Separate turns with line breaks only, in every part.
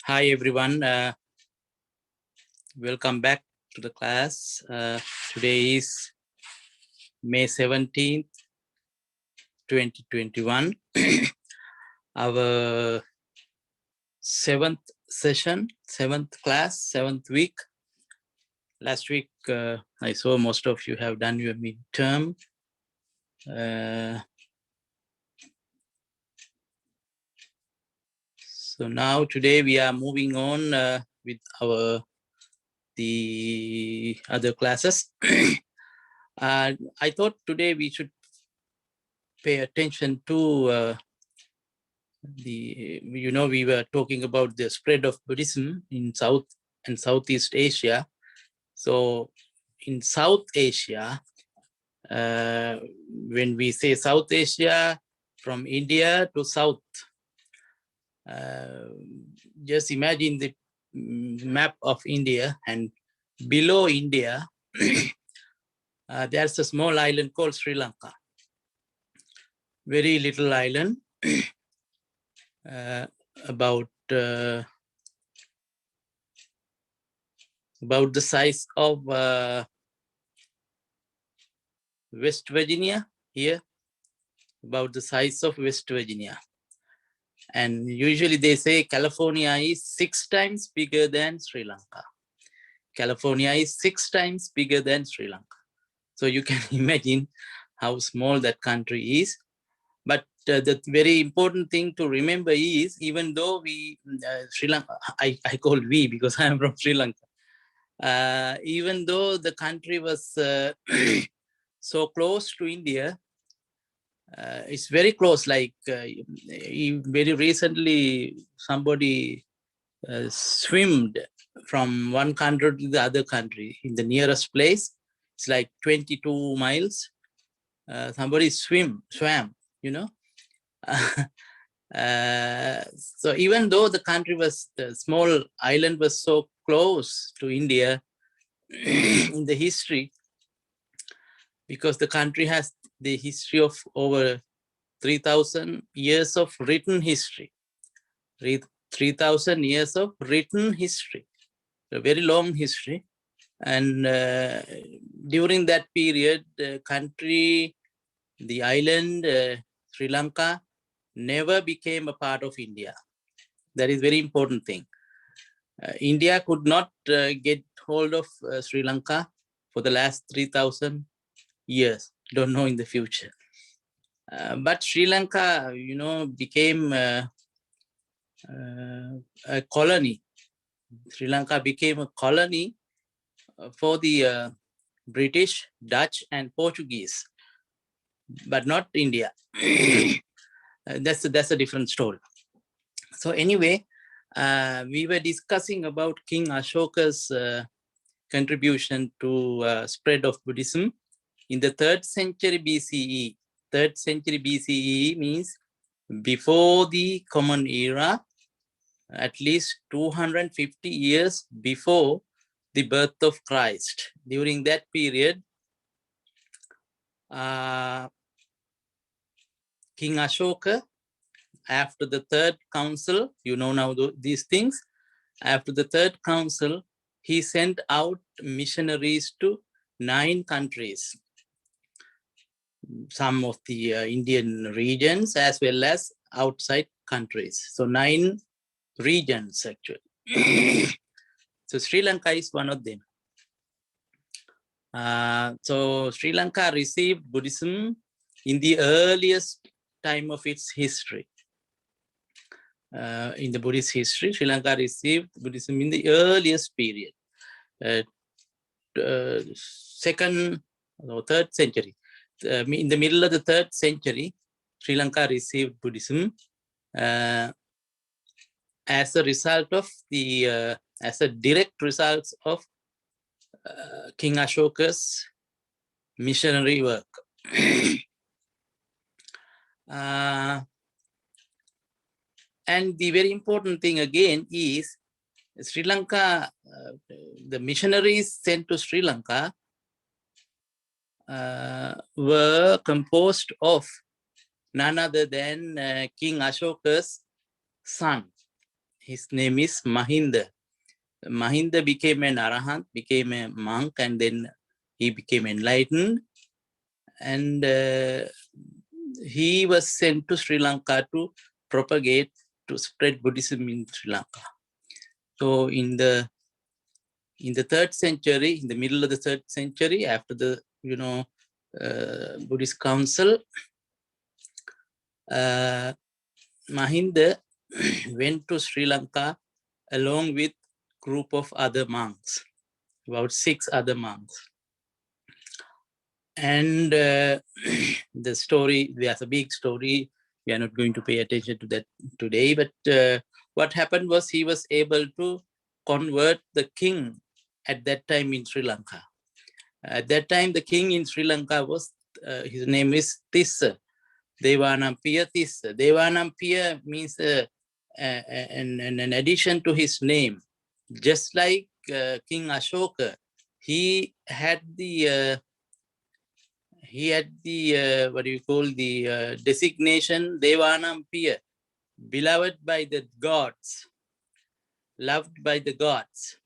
Hi everyone, welcome back to the class. Today is May 17th, 2021. Our seventh session, seventh class, seventh week. Last week, I saw most of you have done your midterm. So now today we are moving on with the other classes. I thought today we should pay attention to we were talking about the spread of Buddhism in South and Southeast Asia. So in South Asia, when we say South Asia, from India to South, just imagine the map of India, and below India, there's a small island called Sri Lanka. Very little island, about the size of West Virginia here, about the size of West Virginia. And usually they say California is 6 times bigger than Sri Lanka. California is 6 times bigger than Sri Lanka. So you can imagine how small that country is. But the very important thing to remember is, even though we, Sri Lanka, I call we because I am from Sri Lanka. Even though the country was so close to India, it's very close. Like very recently, somebody swimmed from one country to the other country in the nearest place. It's like 22 miles. Somebody swam, you know. So even though the small island was so close to India in the history, because the country has the history of over 3,000 years of written history. 3,000 years of written history, a very long history. And during that period, the country, the island, Sri Lanka, never became a part of India. That is very important thing. India could not get hold of Sri Lanka for the last 3,000 years. Don't know in the future. But Sri Lanka, became a colony. Sri Lanka became a colony for the British, Dutch, and Portuguese, but not India. That's a different story. So anyway, we were discussing about King Ashoka's contribution to spread of Buddhism in the 3rd century BCE. 3rd century BCE means before the Common Era, at least 250 years before the birth of Christ. During that period, King Ashoka, after the 3rd council, now these things, after the 3rd council, he sent out missionaries to 9 countries, some of the Indian regions as well as outside countries. So 9 regions actually. So Sri Lanka is one of them. So Sri Lanka received Buddhism in the earliest time of its history. In the Buddhist history, Sri Lanka received Buddhism in the earliest period, 2nd or 3rd century. In the middle of the 3rd century, Sri Lanka received Buddhism as a result of as a direct result of King Ashoka's missionary work. And the very important thing again is Sri Lanka, the missionaries sent to Sri Lanka were composed of none other than King Ashoka's son. His name is Mahinda. Mahinda became an arahant, became a monk, and then he became enlightened. And he was sent to Sri Lanka to propagate, to spread Buddhism in Sri Lanka. So in the 3rd century, in the middle of the 3rd century, after the Buddhist council, Mahinda went to Sri Lanka along with group of other monks, about 6 other monks. And the story, there's a big story. We are not going to pay attention to that today, but what happened was he was able to convert the king at that time in Sri Lanka. At that time, the king in Sri Lanka was, his name is Tissa, Devanampiya Tissa. Devanampiya means an addition to his name. Just like King Ashoka, he had the designation Devanampiya, beloved by the gods, loved by the gods.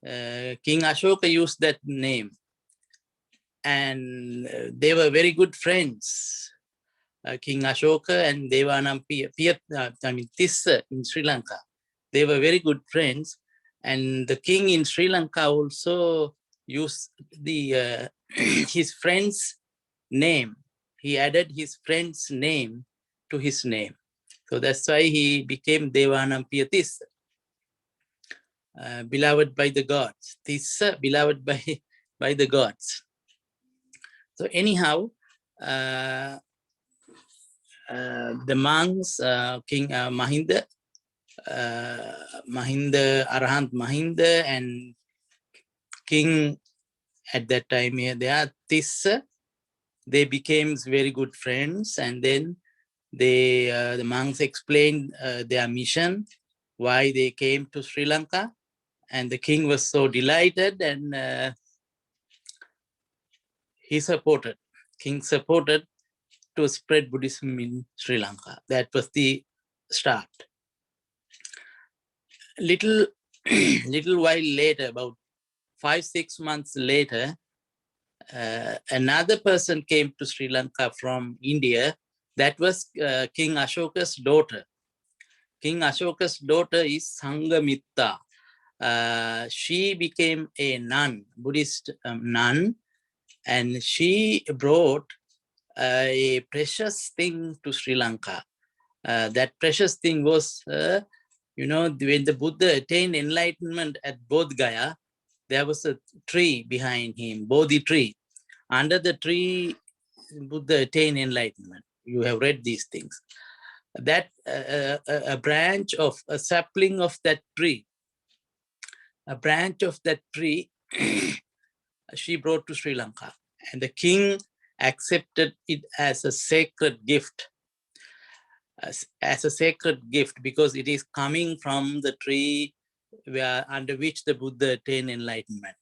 King Ashoka used that name, and they were very good friends. King Ashoka and Devanampiya, Tissa in Sri Lanka. They were very good friends, and the king in Sri Lanka also used the his friend's name. He added his friend's name to his name. So that's why he became Devanampiya Tissa, beloved by the gods. Tissa, beloved by the gods. So anyhow, the monks, King Mahinda, Arahant Mahinda, and King at that time here, they are Tissa. They became very good friends, and then the monks explained their mission, why they came to Sri Lanka, and the king was so delighted, and King supported to spread Buddhism in Sri Lanka. That was the start. Little while later, about 5-6 months later, another person came to Sri Lanka from India. That was King Ashoka's daughter. King Ashoka's daughter is Sangamitta. She became a nun, Buddhist nun, and she brought a precious thing to Sri Lanka. That precious thing was, when the Buddha attained enlightenment at Bodh Gaya, there was a tree behind him, Bodhi tree. Under the tree, Buddha attained enlightenment. You have read these things. That a branch of a sapling of that tree, she brought to Sri Lanka, and the king accepted it as a sacred gift. As a sacred gift, because it is coming from the tree under which the Buddha attained enlightenment.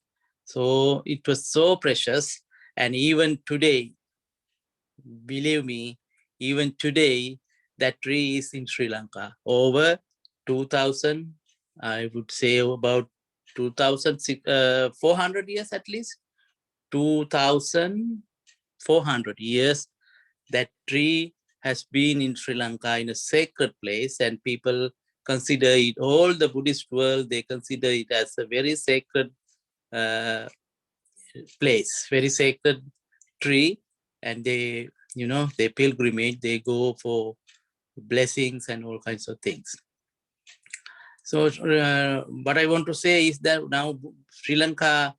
So it was so precious, and even today, believe me, even today, that tree is in Sri Lanka. Over 2,000, I would say about 2,400 years at least, 2,400 years, that tree has been in Sri Lanka in a sacred place, and people consider it, all the Buddhist world, they consider it as a very sacred place, very sacred tree, and they pilgrimage, they go for blessings and all kinds of things. So what I want to say is that now Sri Lanka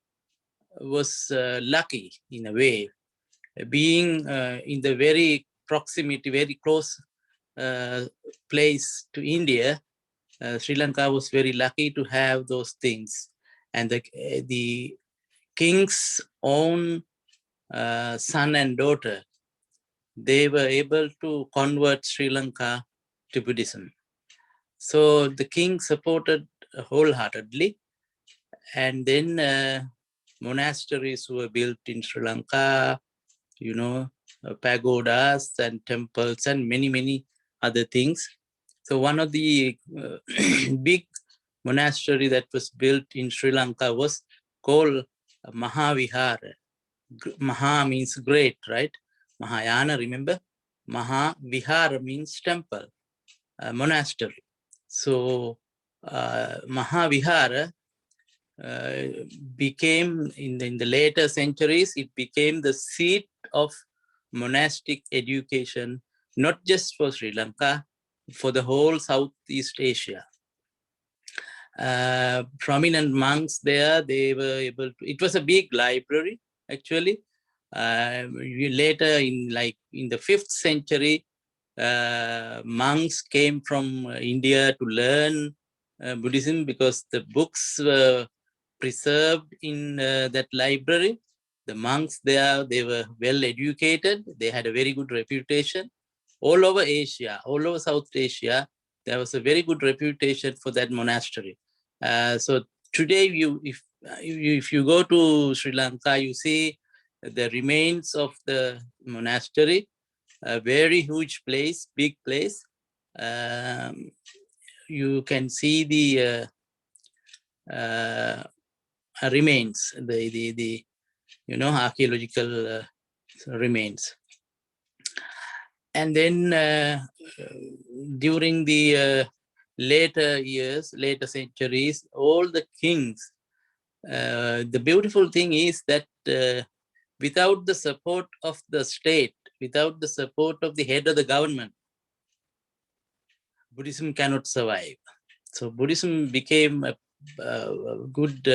was lucky in a way, being in the very proximity, very close place to India. Sri Lanka was very lucky to have those things, and the king's own son and daughter, they were able to convert Sri Lanka to Buddhism. So the king supported wholeheartedly, and then monasteries were built in Sri Lanka, pagodas and temples and many other things. So one of the big monastery that was built in Sri Lanka was called Mahavihara. Maha means great, right? Mahayana, remember? Mahavihara means temple, monastery. So Mahavihara became, in the later centuries, it became the seat of monastic education, not just for Sri Lanka, for the whole Southeast Asia. Prominent monks there, they were able to, it was a big library, actually. Later, in the 5th century, monks came from India to learn Buddhism, because the books were preserved in that library. The monks there, they were well educated. They had a very good reputation. All over Asia, all over South Asia, there was a very good reputation for that monastery. So today, if you go to Sri Lanka, you see the remains of the monastery, a very huge place, big place. You can see the remains, the archaeological remains. And then during the later years, later centuries, all the kings, the beautiful thing is that without the support of the state, without the support of the head of the government, Buddhism cannot survive. So Buddhism became a good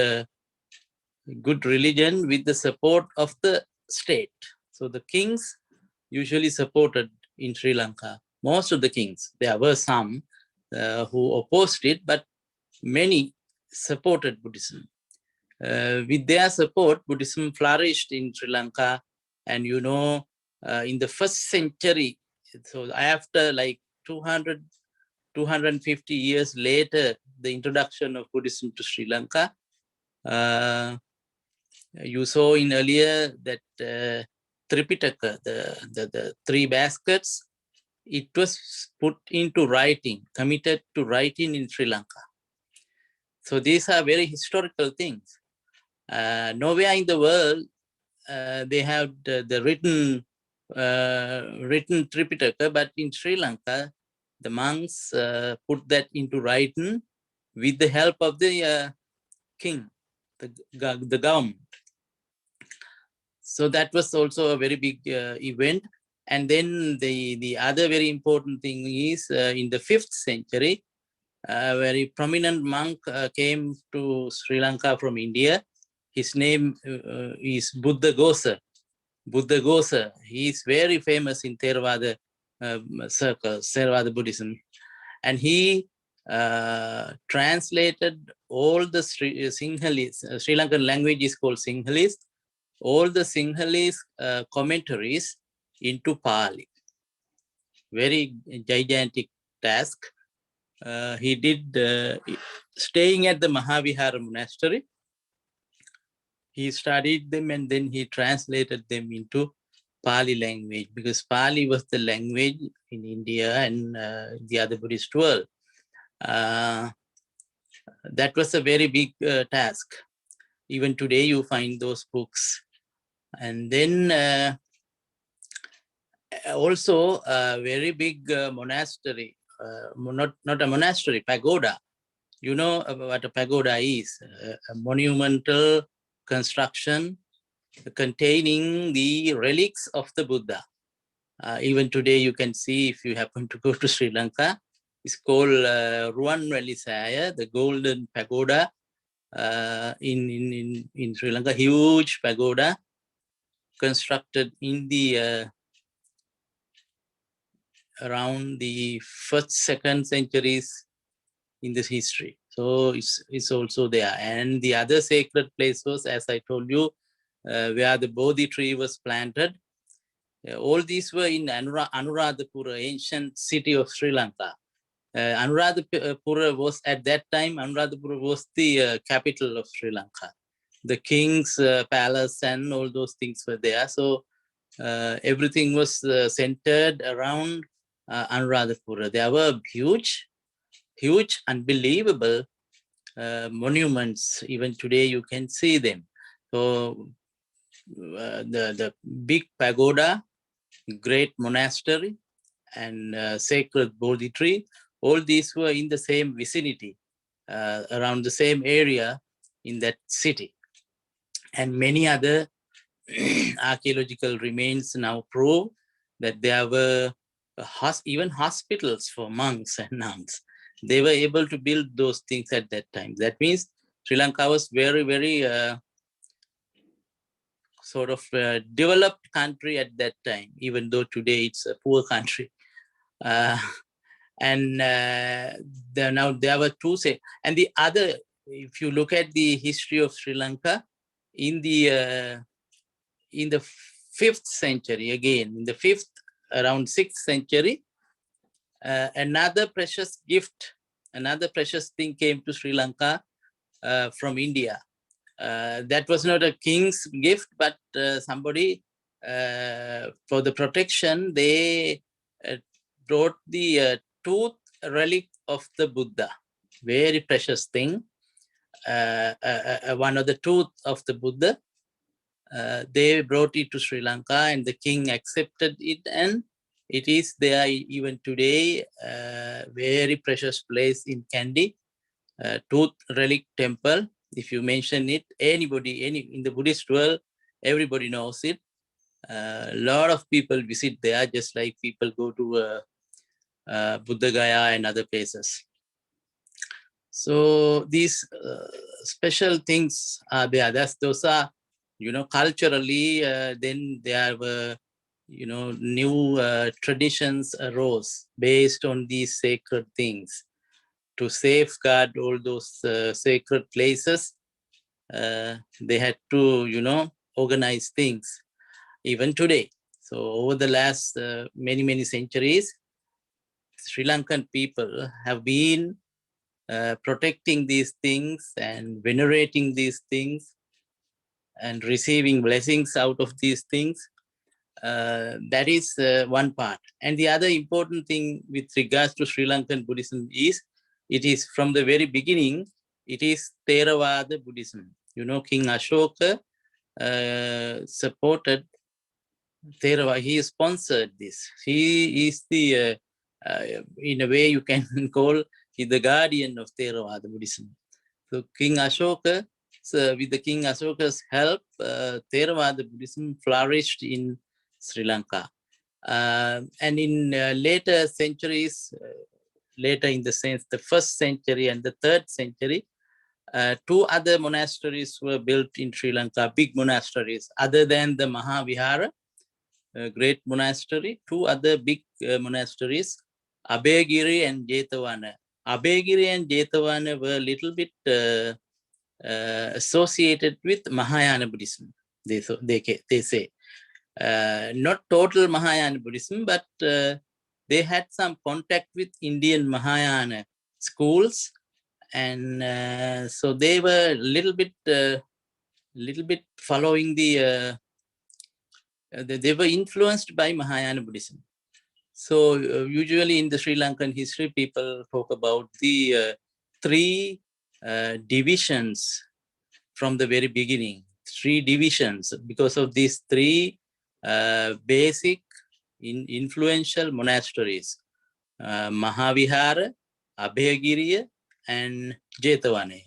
religion with the support of the state. So the kings usually supported in Sri Lanka. Most of the kings, there were some who opposed it, but many supported Buddhism. With their support, Buddhism flourished in Sri Lanka. And in the 1st century, so after 250 years later, the introduction of Buddhism to Sri Lanka, you saw in earlier that Tripitaka, the 3 baskets, it was put into writing, committed to writing in Sri Lanka. So these are very historical things. Nowhere in the world they have the written Tripitaka, but in Sri Lanka, the monks put that into writing with the help of the king, the government. So that was also a very big event. And then the other very important thing is in the 5th century, a very prominent monk came to Sri Lanka from India. His name is Buddha Gosa. Buddha Gosa, he is very famous in Theravada circles, Theravada Buddhism. And he translated all the Sinhalese, Sri Lankan language is called Sinhalese, all the Sinhalese commentaries into Pali. Very gigantic task. He did, staying at the Mahavihara monastery, he studied them and then he translated them into Pali language, because Pali was the language in India and the other Buddhist world. That was a very big task. Even today you find those books. And then also a very big monastery, not a monastery, pagoda. You know what a pagoda is, a monumental construction containing the relics of the Buddha. Even today you can see, if you happen to go to Sri Lanka, it's called Ruanvelisaya, the golden pagoda in Sri Lanka, huge pagoda constructed in the around the 1st, 2nd centuries in this history. So it's also there. And the other sacred place was, as I told you, where the Bodhi tree was planted. All these were in Anuradhapura, ancient city of Sri Lanka. Anuradhapura was, at that time, Anuradhapura was the capital of Sri Lanka. The king's palace and all those things were there. So everything was centered around Anuradhapura. There were huge, unbelievable monuments. Even today you can see them. So the big pagoda, great monastery, and sacred Bodhi tree, all these were in the same vicinity, around the same area in that city. And many other archaeological remains now prove that there were even hospitals for monks and nuns. They were able to build those things at that time. That means Sri Lanka was very, very sort of developed country at that time, even though today it's a poor country. And now there were two say, and the other, if you look at the history of Sri Lanka in the 5th century, again in the 5th, around 6th century, another precious gift, another precious thing came to Sri Lanka from India. That was not a king's gift, but somebody for the protection, they brought the tooth relic of the Buddha, very precious thing. One of the tooth of the Buddha, they brought it to Sri Lanka, and the king accepted it, and it is there even today. Very precious place in Kandy, tooth relic temple. If you mention it, anybody, in the Buddhist world, everybody knows it. A lot of people visit there, just like people go to Buddha Gaya and other places. So these special things are there. Those are, culturally. Then there were, new traditions arose based on these sacred things. To safeguard all those sacred places, they had to, organize things. Even today. So over the last many centuries, Sri Lankan people have been protecting these things and venerating these things and receiving blessings out of these things. That is one part. And the other important thing with regards to Sri Lankan Buddhism is, it is from the very beginning, it is Theravada Buddhism. King Ashoka supported Theravada. He sponsored this. He is the, in a way you can call, he's the guardian of Theravada Buddhism. So King Ashoka, with the King Ashoka's help, Theravada Buddhism flourished in Sri Lanka. And in later centuries, later in the sense, the 1st century and the 3rd century, 2 other monasteries were built in Sri Lanka, big monasteries, other than the Mahavihara, great monastery. 2 other big monasteries, Abhayagiri and Jetavana. Abhayagiri and Jetavana were a little bit associated with Mahayana Buddhism, they say. Not total Mahayana Buddhism, but they had some contact with Indian Mahayana schools, and so they were a little bit following the. They were influenced by Mahayana Buddhism. So usually in the Sri Lankan history, people talk about the 3 divisions from the very beginning. 3 divisions because of these 3 basic influential monasteries: Mahavihara, Abhayagiri, and Jetavana.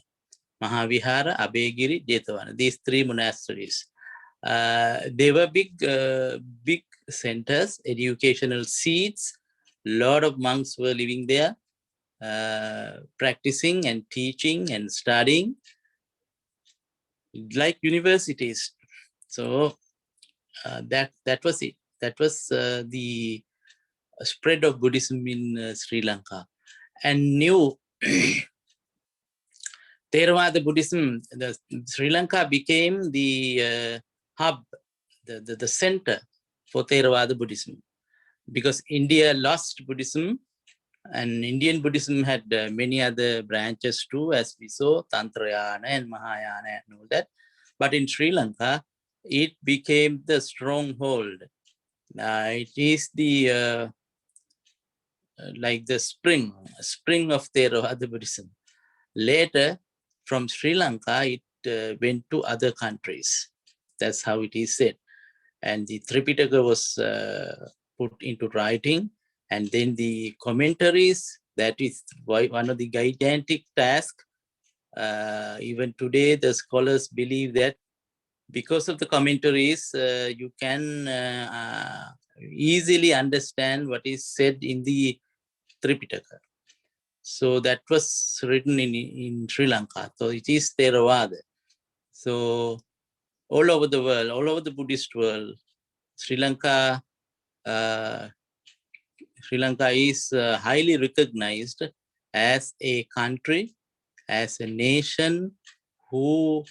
Mahavihara, Abhayagiri, Jetavana. These 3 monasteries. They were big centers, educational seats. A lot of monks were living there, practicing and teaching and studying, like universities. So that was it. That was the spread of Buddhism in Sri Lanka. And new Theravada Buddhism, Sri Lanka became the hub, the center for Theravada Buddhism, because India lost Buddhism, and Indian Buddhism had many other branches too, as we saw, Tantrayana and Mahayana and all that. But in Sri Lanka, it became the stronghold. It is the like the spring of Theravada Buddhism. Later, from Sri Lanka, it went to other countries. That's how it is said. And the Tripitaka was put into writing, and then the commentaries, that is one of the gigantic tasks. Even today, the scholars believe that because of the commentaries, you can easily understand what is said in the Tripitaka. So that was written in Sri Lanka. So it is Theravada. So all over the world, all over the Buddhist world, Sri Lanka is highly recognized as a country, as a nation who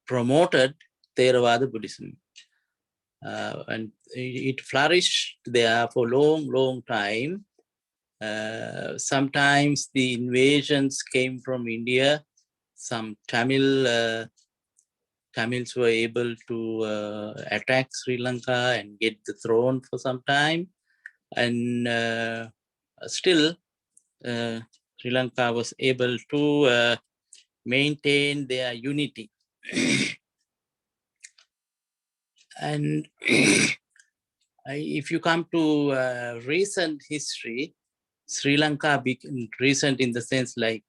promoted Theravada Buddhism. And it flourished there for a long, long time. Sometimes the invasions came from India. Some Tamils were able to attack Sri Lanka and get the throne for some time. And still, Sri Lanka was able to maintain their unity. And if you come to recent history, Sri Lanka, recent in the sense like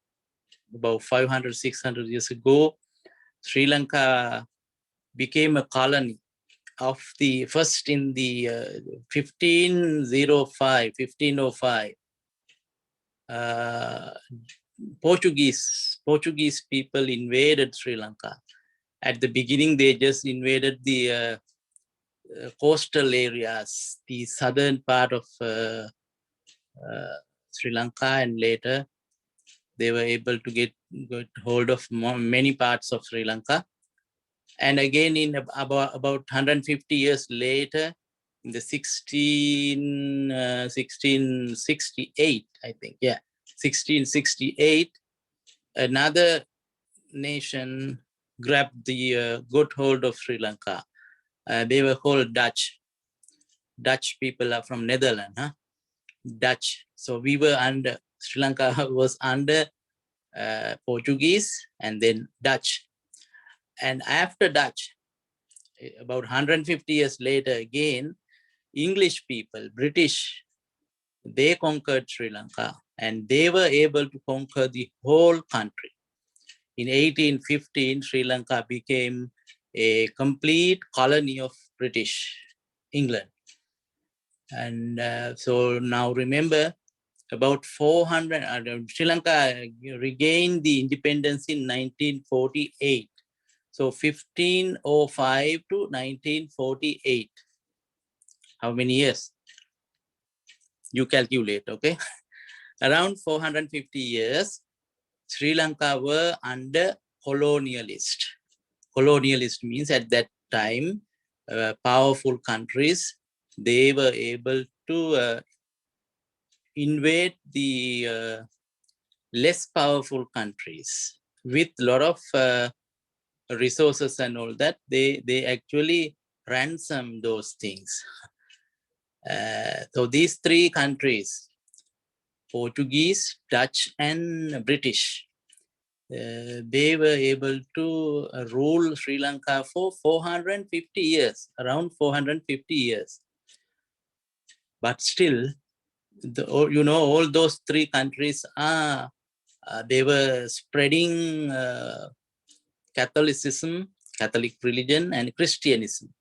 about 500, 600 years ago, Sri Lanka became a colony of the first in the 1505. Portuguese people invaded Sri Lanka. At the beginning, they just invaded the coastal areas, the southern part of Sri Lanka, and later they were able to get hold of many parts of Sri Lanka. And again, in about 150 years later, in the 1668, I think, 1668, another nation grabbed the good hold of Sri Lanka. They were called Dutch. Dutch people are from Netherlands, Dutch. So we were under, Sri Lanka was under Portuguese and then Dutch. And after Dutch, about 150 years later again, English people, British, they conquered Sri Lanka and they were able to conquer the whole country. In 1815, Sri Lanka became a complete colony of British England. And so now remember, about 400, Sri Lanka regained the independence in 1948. So 1505 to 1948. How many years? You calculate, okay? Around 450 years, Sri Lanka were under colonialist. Colonialist means at that time, powerful countries, they were able to invade the less powerful countries with a lot of resources and all that. They actually ransom those things. So these three countries, Portuguese, Dutch, and British, they were able to rule Sri Lanka for 450 years, around 450 years. But still, all those three countries are, they were spreading Catholicism, Catholic religion, and Christianism.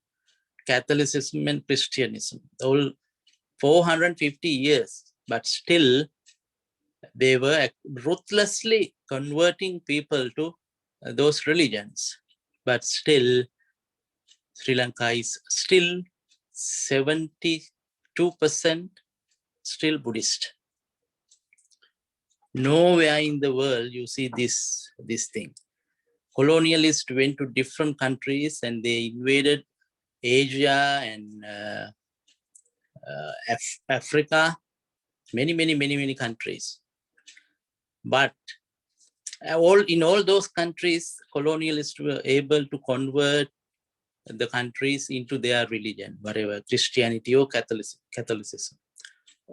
Catholicism and Christianism, all 450 years, but still they were ruthlessly converting people to those religions. But still, Sri Lanka is still 72% still Buddhist. Nowhere in the world you see this thing. Colonialists went to different countries and they invaded Asia and Africa, many countries. But in all those countries, colonialists were able to convert the countries into their religion, whatever, Christianity or Catholicism.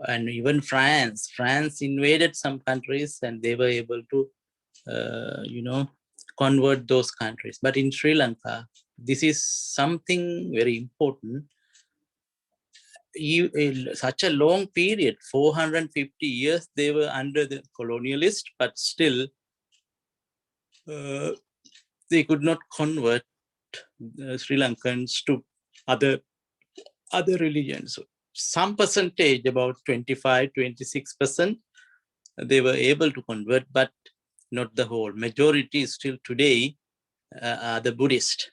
And even France invaded some countries and they were able to, convert those countries. But in Sri Lanka, this is something very important. In such a long period, 450 years, they were under the colonialist, but still they could not convert Sri Lankans to other religions. So some percentage, about 25-26%, they were able to convert, but not the whole. Majority still today are the Buddhist.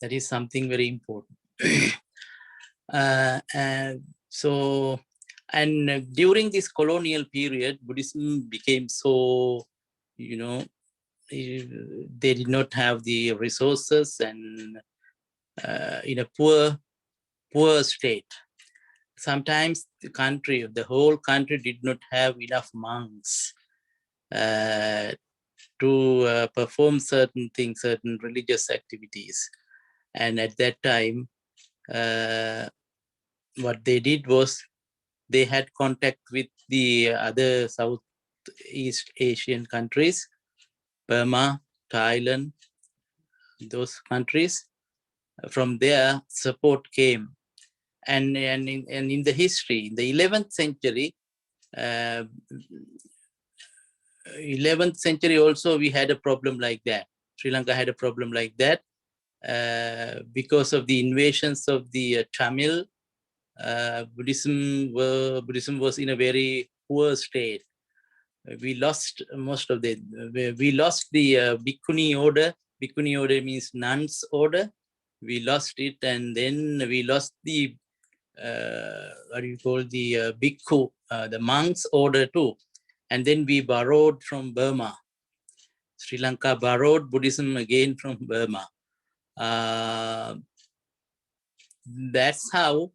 That is something very important. And during this colonial period, Buddhism became so, they did not have the resources and in a poor state. Sometimes the whole country did not have enough monks to perform certain things, certain religious activities. And at that time, what they did was they had contact with the other Southeast Asian countries, Burma, Thailand, those countries. From there, support came. And in the history, in the 11th century also, we had a problem like that. Sri Lanka had a problem like that because of the invasions of the Tamil. Buddhism was in a very poor state. We lost we lost the Bhikkhuni order. Bhikkhuni order means nuns order. We lost it, and then we lost the bhikkhu, the monks order too. And then we borrowed from Burma. Sri Lanka borrowed Buddhism again from Burma. That's how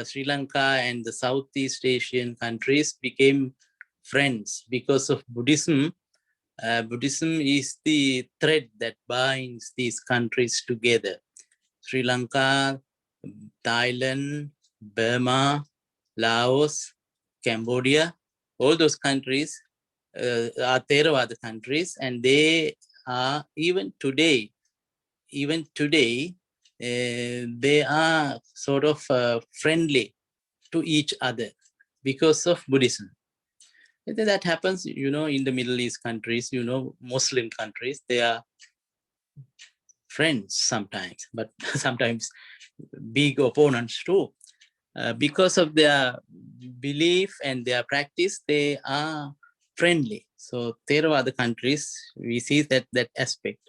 Sri Lanka and the Southeast Asian countries became friends because of Buddhism. Buddhism is the thread that binds these countries together. Sri Lanka, Thailand, Burma, Laos, Cambodia, all those countries are Theravada countries, and they are even today, they are sort of friendly to each other because of Buddhism. That happens, in the Middle East countries, Muslim countries, they are friends sometimes, but sometimes big opponents too. Because of their belief and their practice, they are friendly. So Theravada countries, we see that aspect.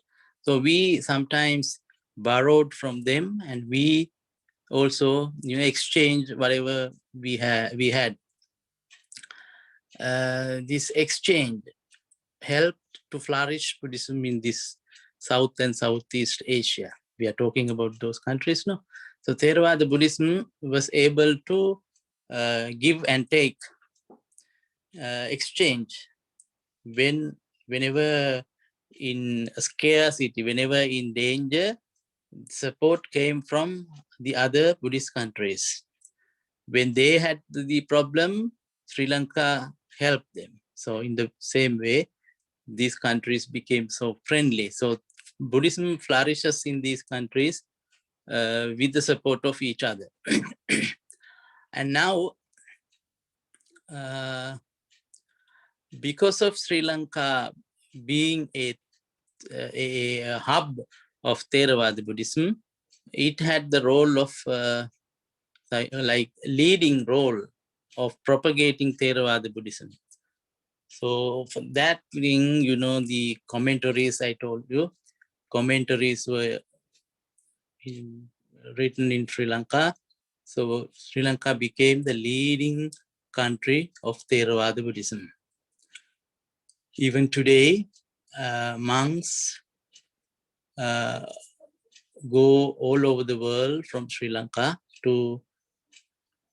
So we sometimes borrowed from them, and we also, exchange whatever we had. This exchange helped to flourish Buddhism in this South and Southeast Asia. We are talking about those countries now. So Theravada Buddhism was able to give and take, exchange, whenever in scarcity, whenever in danger, support came from the other Buddhist countries. When they had the problem, Sri Lanka helped them. So in the same way, these countries became so friendly. So Buddhism flourishes in these countries with the support of each other. And now, because of Sri Lanka being a hub of Theravada Buddhism, it had the role of like leading role of propagating Theravada Buddhism. So for that thing, the commentaries I told you, commentaries were written in Sri Lanka. So Sri Lanka became the leading country of Theravada Buddhism. Even today, monks go all over the world from Sri Lanka to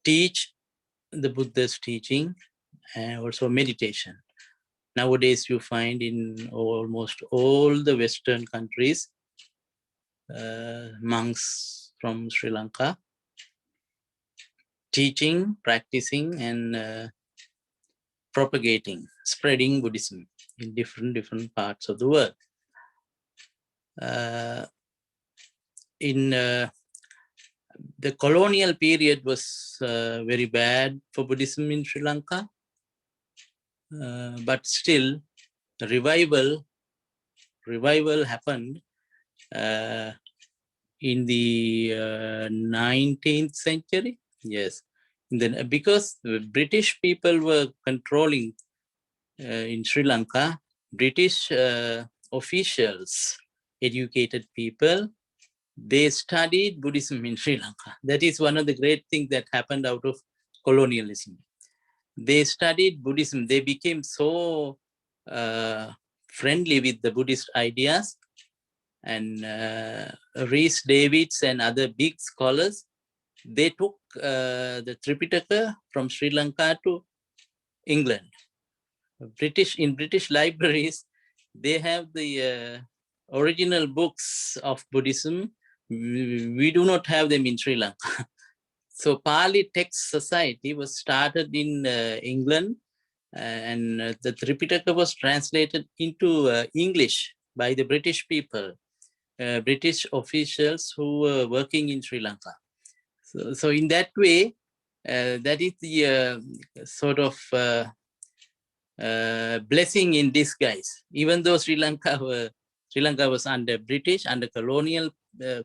teach the Buddha's teaching and also meditation. Nowadays, you find in almost all the Western countries, monks from Sri Lanka teaching, practicing, and propagating, spreading Buddhism in different parts of the world. In the colonial period was very bad for Buddhism in Sri Lanka, but still revival happened in the 19th century. Yes, then because the British people were controlling in Sri Lanka, British officials, educated people, they studied Buddhism in Sri Lanka. That is one of the great things that happened out of colonialism. They studied Buddhism. They became so friendly with the Buddhist ideas, and Rhys Davids and other big scholars, they took the Tripitaka from Sri Lanka to England. In British libraries, they have the original books of Buddhism. We do not have them in Sri Lanka. So Pali Text Society was started in England, and the Tripitaka was translated into English by the British people, British officials who were working in Sri Lanka. So in that way, that is the sort of blessing in disguise. Even though Sri Lanka was under British, under colonial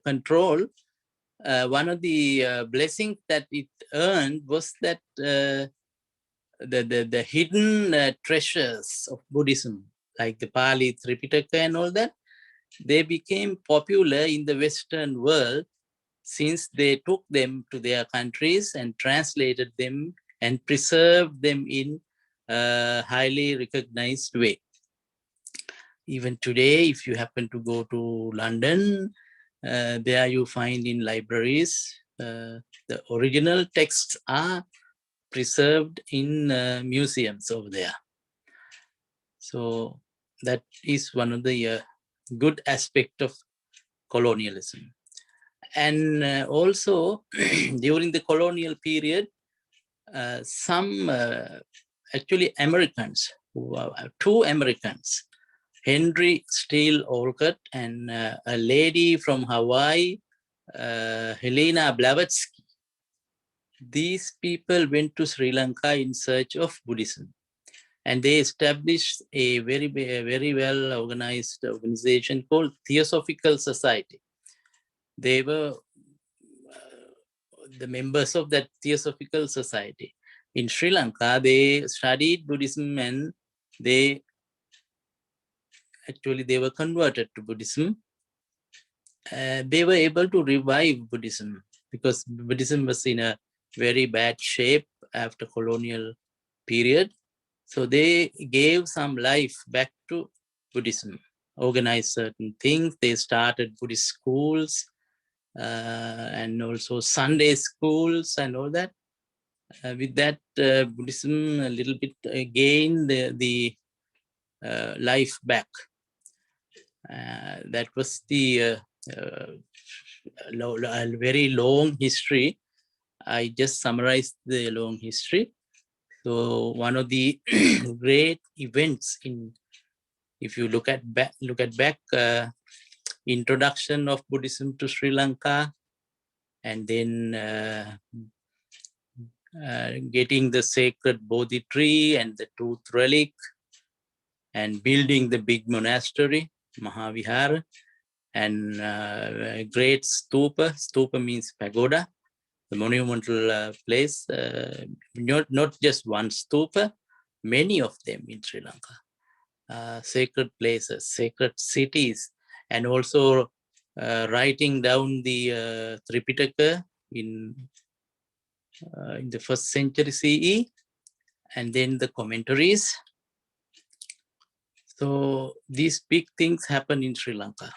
control, one of the blessings that it earned was that the hidden treasures of Buddhism, like the Pali, Tripitaka and all that, they became popular in the Western world since they took them to their countries and translated them and preserved them in a highly recognized way. Even today, if you happen to go to London, there you find in libraries, the original texts are preserved in museums over there. So that is one of the good aspect of colonialism. And also during the colonial period, some actually Americans, two Americans, Henry Steele Olcott and a lady from Hawaii, Helena Blavatsky. These people went to Sri Lanka in search of Buddhism, and they established a very well organized organization called Theosophical Society. They were the members of that Theosophical Society. In Sri Lanka, they studied Buddhism, and they were converted to Buddhism. They were able to revive Buddhism because Buddhism was in a very bad shape after colonial period. So they gave some life back to Buddhism, organized certain things. They started Buddhist schools and also Sunday schools and all that. With that, Buddhism a little bit gained the life back. That was the very long history. I just summarized the long history. So one of the great events if you look at back, introduction of Buddhism to Sri Lanka, and then getting the sacred Bodhi tree and the tooth relic, and building the big monastery, Mahavihara, and great stupa. Stupa means pagoda, the monumental place. Not just one stupa, many of them in Sri Lanka. Sacred places, sacred cities, and also writing down the Tripitaka in the 1st century CE, and then the commentaries. So these big things happen in Sri Lanka.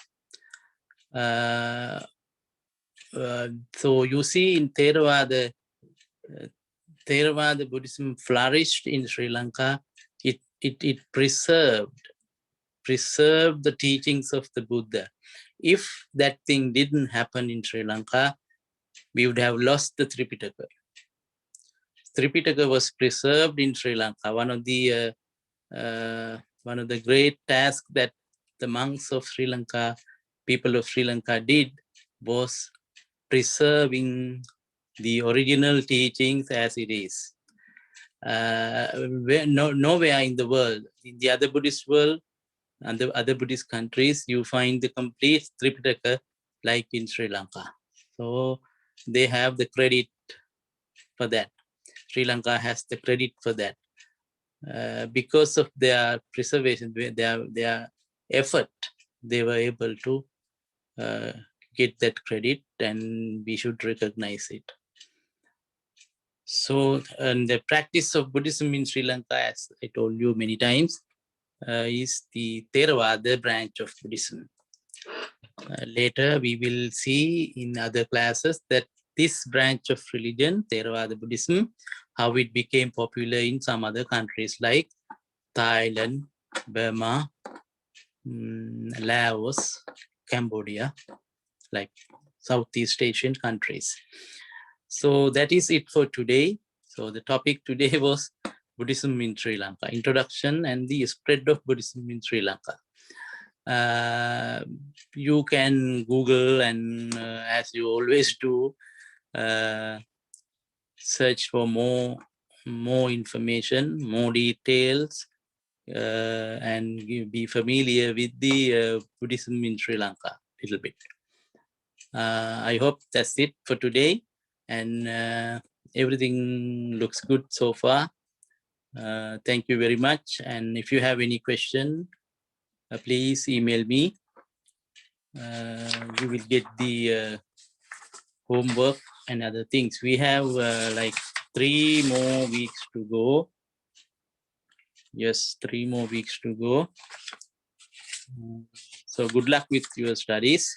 So you see in Theravada Buddhism flourished in Sri Lanka. It preserved the teachings of the Buddha. If that thing didn't happen in Sri Lanka, we would have lost the Tripitaka. Tripitaka was preserved in Sri Lanka. One of the great tasks that the monks of Sri Lanka, people of Sri Lanka did was preserving the original teachings as it is. Nowhere in the world, in the other Buddhist world and the other Buddhist countries, you find the complete Tripitaka like in Sri Lanka. So they have the credit for that. Sri Lanka has the credit for that. Because of their preservation, their effort, they were able to get that credit, and we should recognize it. So, and the practice of Buddhism in Sri Lanka, as I told you many times, is the Theravada branch of Buddhism. Later, we will see in other classes that this branch of religion, Theravada Buddhism, how it became popular in some other countries like Thailand, Burma, Laos, Cambodia, like Southeast Asian countries. So that is it for today. So the topic today was Buddhism in Sri Lanka, introduction and the spread of Buddhism in Sri Lanka. You can Google and as you always do, search for more information, more details, and be familiar with the Buddhism in Sri Lanka a little bit. I hope that's it for today, and everything looks good so far. Thank you very much, and if you have any question, please email me. You will get the homework and other things. We have like 3 more weeks to go. Yes, 3 more weeks to go. So good luck with your studies.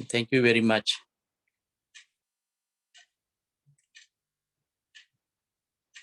Thank you very much.